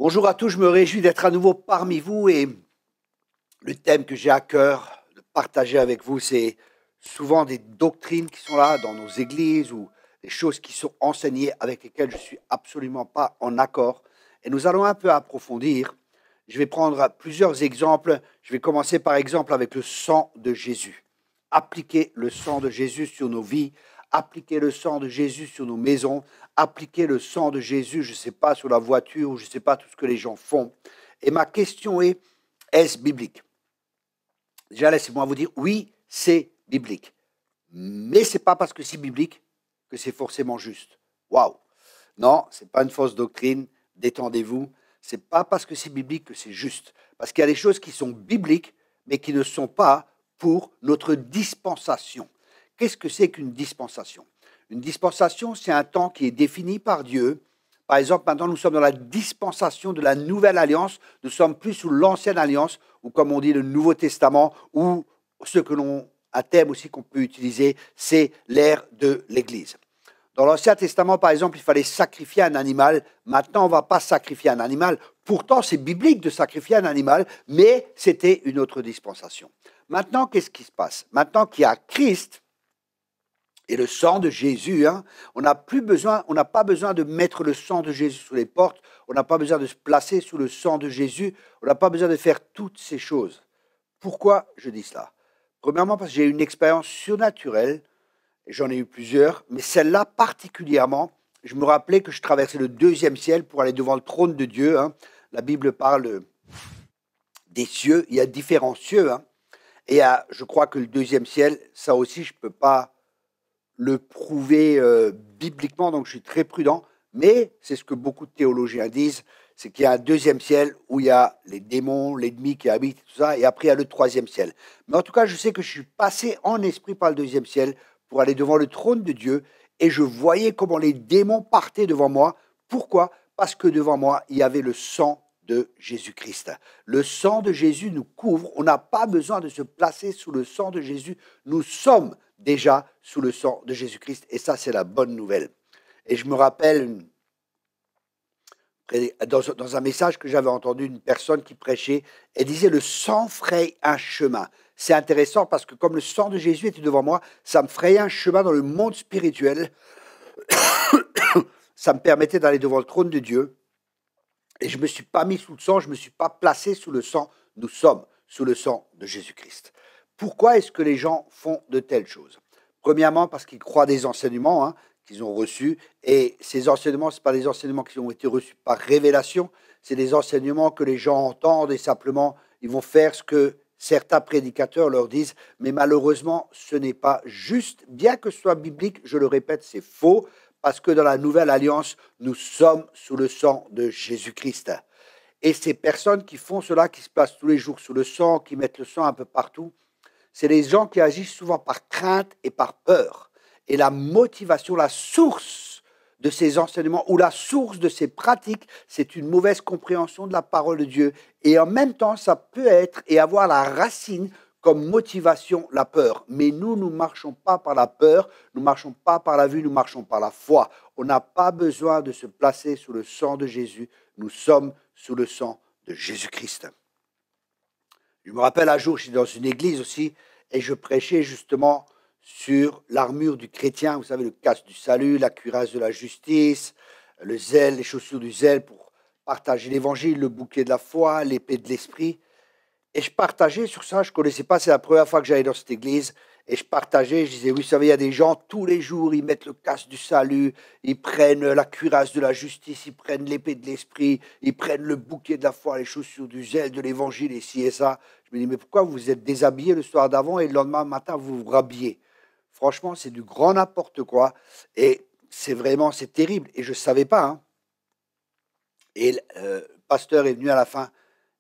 Bonjour à tous, je me réjouis d'être à nouveau parmi vous et le thème que j'ai à cœur de partager avec vous, c'est souvent des doctrines qui sont là dans nos églises ou des choses qui sont enseignées avec lesquelles je ne suis absolument pas en accord. Et nous allons un peu approfondir. Je vais prendre plusieurs exemples. Je vais commencer par exemple avec le sang de Jésus. Appliquer le sang de Jésus sur nos vies, appliquer le sang de Jésus sur nos maisons, appliquer le sang de Jésus, je ne sais pas, sur la voiture, ou je ne sais pas tout ce que les gens font. Et ma question est-ce biblique? Déjà, laissez-moi vous dire, oui, c'est biblique. Mais ce n'est pas parce que c'est biblique que c'est forcément juste. Waouh! Non, ce n'est pas une fausse doctrine, détendez-vous. Ce n'est pas parce que c'est biblique que c'est juste. Parce qu'il y a des choses qui sont bibliques, mais qui ne sont pas pour notre dispensation. Qu'est-ce que c'est qu'une dispensation? Une dispensation, c'est un temps qui est défini par Dieu. Par exemple, maintenant, nous sommes dans la dispensation de la nouvelle alliance. Nous sommes plus sous l'ancienne alliance, ou comme on dit, le Nouveau Testament, ou ce que l'on, un thème aussi qu'on peut utiliser, c'est l'ère de l'Église. Dans l'Ancien Testament, par exemple, il fallait sacrifier un animal. Maintenant, on ne va pas sacrifier un animal. Pourtant, c'est biblique de sacrifier un animal, mais c'était une autre dispensation. Maintenant, qu'est-ce qui se passe? Maintenant qu'il y a Christ et le sang de Jésus, on n'a pas besoin de mettre le sang de Jésus sous les portes, on n'a pas besoin de se placer sous le sang de Jésus, on n'a pas besoin de faire toutes ces choses. Pourquoi je dis cela? Premièrement, parce que j'ai eu une expérience surnaturelle. J'en ai eu plusieurs, mais celle-là particulièrement, je me rappelais que je traversais le deuxième ciel pour aller devant le trône de Dieu. La Bible parle des cieux, il y a différents cieux. Et je crois que le deuxième ciel, ça aussi, je ne peux pas le prouver bibliquement, donc je suis très prudent. Mais c'est ce que beaucoup de théologiens disent, c'est qu'il y a un deuxième ciel où il y a les démons, l'ennemi qui habite, tout ça, et après il y a le troisième ciel. Mais en tout cas, je sais que je suis passé en esprit par le deuxième ciel pour aller devant le trône de Dieu, et je voyais comment les démons partaient devant moi. Pourquoi? Parce que devant moi, il y avait le sang de Jésus-Christ. Le sang de Jésus nous couvre, on n'a pas besoin de se placer sous le sang de Jésus, nous sommes déjà sous le sang de Jésus-Christ, et ça, c'est la bonne nouvelle. Et je me rappelle, dans un message que j'avais entendu, une personne qui prêchait, elle disait « le sang fraye un chemin ». C'est intéressant parce que comme le sang de Jésus était devant moi, ça me frayait un chemin dans le monde spirituel. Ça me permettait d'aller devant le trône de Dieu. Et je ne me suis pas mis sous le sang, je ne me suis pas placé sous le sang. Nous sommes sous le sang de Jésus-Christ. Pourquoi est-ce que les gens font de telles choses? Premièrement, parce qu'ils croient des enseignements qu'ils ont reçus. Et ces enseignements, ce ne sont pas des enseignements qui ont été reçus par révélation. C'est des enseignements que les gens entendent et simplement, ils vont faire ce que certains prédicateurs leur disent, mais malheureusement, ce n'est pas juste. Bien que ce soit biblique, je le répète, c'est faux, parce que dans la Nouvelle Alliance, nous sommes sous le sang de Jésus-Christ. Et ces personnes qui font cela, qui se placent tous les jours sous le sang, qui mettent le sang un peu partout, c'est les gens qui agissent souvent par crainte et par peur. Et la motivation, la source de ces enseignements ou la source de ces pratiques, c'est une mauvaise compréhension de la parole de Dieu. Et en même temps, ça peut être et avoir la racine comme motivation la peur. Mais nous ne marchons pas par la peur, nous ne marchons pas par la vue, nous marchons par la foi. On n'a pas besoin de se placer sous le sang de Jésus. Nous sommes sous le sang de Jésus-Christ. Je me rappelle un jour, j'étais dans une église aussi, et je prêchais justement sur l'armure du chrétien, vous savez, le casque du salut, la cuirasse de la justice, le zèle, les chaussures du zèle pour partager l'évangile, le bouclier de la foi, l'épée de l'esprit. Et je partageais sur ça, je ne connaissais pas, c'est la première fois que j'allais dans cette église, et je partageais, je disais, oui, vous savez, il y a des gens, tous les jours, ils mettent le casque du salut, ils prennent la cuirasse de la justice, ils prennent l'épée de l'esprit, ils prennent le bouquet de la foi, les chaussures du zèle, de l'évangile, et ci et ça. Je me dis, mais pourquoi vous êtes déshabillé le soir d'avant, et le lendemain matin, vous vous rhabillez? Franchement, c'est du grand n'importe quoi, et c'est terrible, et je ne savais pas. Et le pasteur est venu à la fin,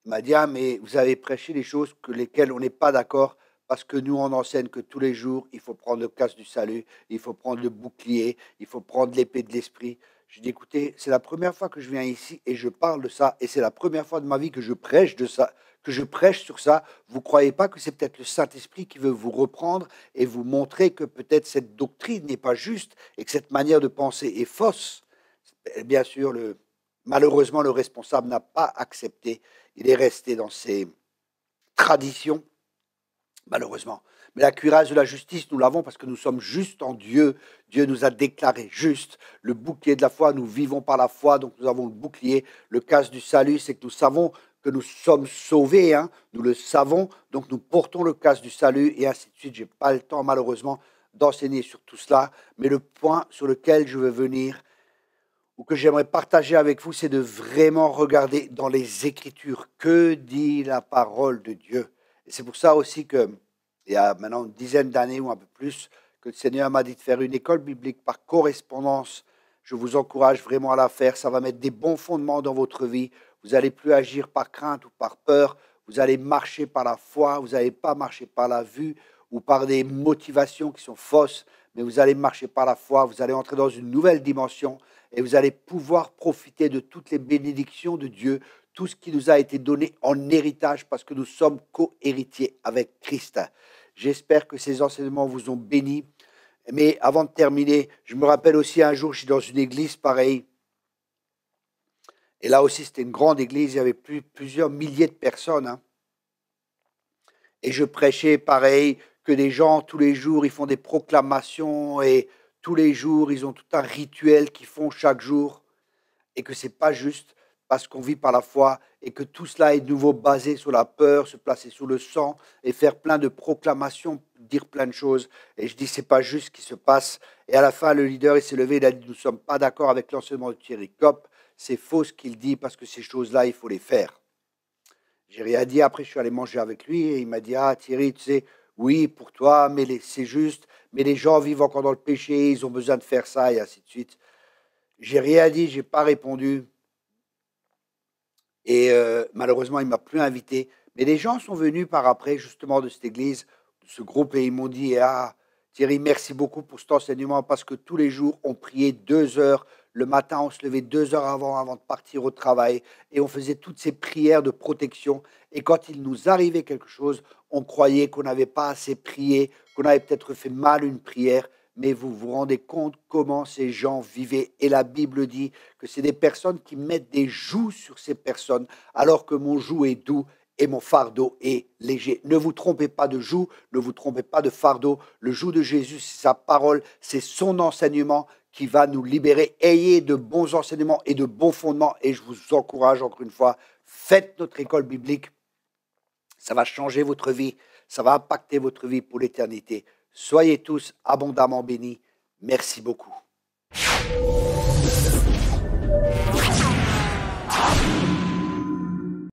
il m'a dit, ah, mais vous avez prêché des choses lesquelles on n'est pas d'accord, parce que nous, on enseigne que tous les jours, il faut prendre le casque du salut, il faut prendre le bouclier, il faut prendre l'épée de l'esprit. Je dis, écoutez, c'est la première fois que je viens ici et je parle de ça, et c'est la première fois de ma vie que je prêche de ça, que je prêche sur ça. Vous ne croyez pas que c'est peut-être le Saint-Esprit qui veut vous reprendre et vous montrer que peut-être cette doctrine n'est pas juste et que cette manière de penser est fausse? Bien sûr, le Malheureusement, le responsable n'a pas accepté. Il est resté dans ses traditions, malheureusement. Mais la cuirasse de la justice, nous l'avons parce que nous sommes justes en Dieu. Dieu nous a déclarés justes. Le bouclier de la foi, nous vivons par la foi, donc nous avons le bouclier. Le casque du salut, c'est que nous savons que nous sommes sauvés, hein. Nous le savons, donc nous portons le casque du salut et ainsi de suite. Je n'ai pas le temps, malheureusement, d'enseigner sur tout cela. Mais le point sur lequel je veux venir, ou que j'aimerais partager avec vous, c'est de vraiment regarder dans les Écritures. Que dit la parole de Dieu? Et c'est pour ça aussi que, il y a maintenant une dizaine d'années ou un peu plus, que le Seigneur m'a dit de faire une école biblique par correspondance. Je vous encourage vraiment à la faire. Ça va mettre des bons fondements dans votre vie. Vous n'allez plus agir par crainte ou par peur. Vous allez marcher par la foi. Vous n'allez pas marcher par la vue ou par des motivations qui sont fausses, mais vous allez marcher par la foi. Vous allez entrer dans une nouvelle dimension et vous allez pouvoir profiter de toutes les bénédictions de Dieu, tout ce qui nous a été donné en héritage parce que nous sommes co-héritiers avec Christ. J'espère que ces enseignements vous ont bénis. Mais avant de terminer, je me rappelle aussi un jour, je suis dans une église pareille. Et là aussi, c'était une grande église, il y avait plusieurs milliers de personnes, hein. Et je prêchais pareil, que des gens, tous les jours, ils font des proclamations et tous les jours, ils ont tout un rituel qu'ils font chaque jour. Et que ce n'est pas juste parce qu'on vit par la foi et que tout cela est de nouveau basé sur la peur, se placer sous le sang et faire plein de proclamations, dire plein de choses. Et je dis, c'est pas juste ce qui se passe. Et à la fin, le leader, il s'est levé, il a dit, nous ne sommes pas d'accord avec l'enseignement de Thierry Kopp. C'est faux ce qu'il dit parce que ces choses-là, il faut les faire. J'ai rien dit. Après, je suis allé manger avec lui et il m'a dit, ah Thierry, tu sais, oui, pour toi, mais c'est juste, mais les gens vivent encore dans le péché, ils ont besoin de faire ça et ainsi de suite. J'ai rien dit, j'ai pas répondu. Et malheureusement, il ne m'a plus invité. Mais les gens sont venus par après, justement, de cette église, de ce groupe, et ils m'ont dit, ah, Thierry, merci beaucoup pour cet enseignement, parce que tous les jours, on priait 2 heures. Le matin, on se levait 2 heures avant de partir au travail, et on faisait toutes ces prières de protection. Et quand il nous arrivait quelque chose, on croyait qu'on n'avait pas assez prié, qu'on avait peut-être fait mal une prière, mais vous vous rendez compte comment ces gens vivaient. Et la Bible dit que c'est des personnes qui mettent des jougs sur ces personnes, alors que mon joug est doux et mon fardeau est léger. Ne vous trompez pas de joug, ne vous trompez pas de fardeau. Le joug de Jésus, c'est sa parole, c'est son enseignement qui va nous libérer. Ayez de bons enseignements et de bons fondements. Et je vous encourage encore une fois, faites notre école biblique. Ça va changer votre vie, ça va impacter votre vie pour l'éternité. Soyez tous abondamment bénis. Merci beaucoup.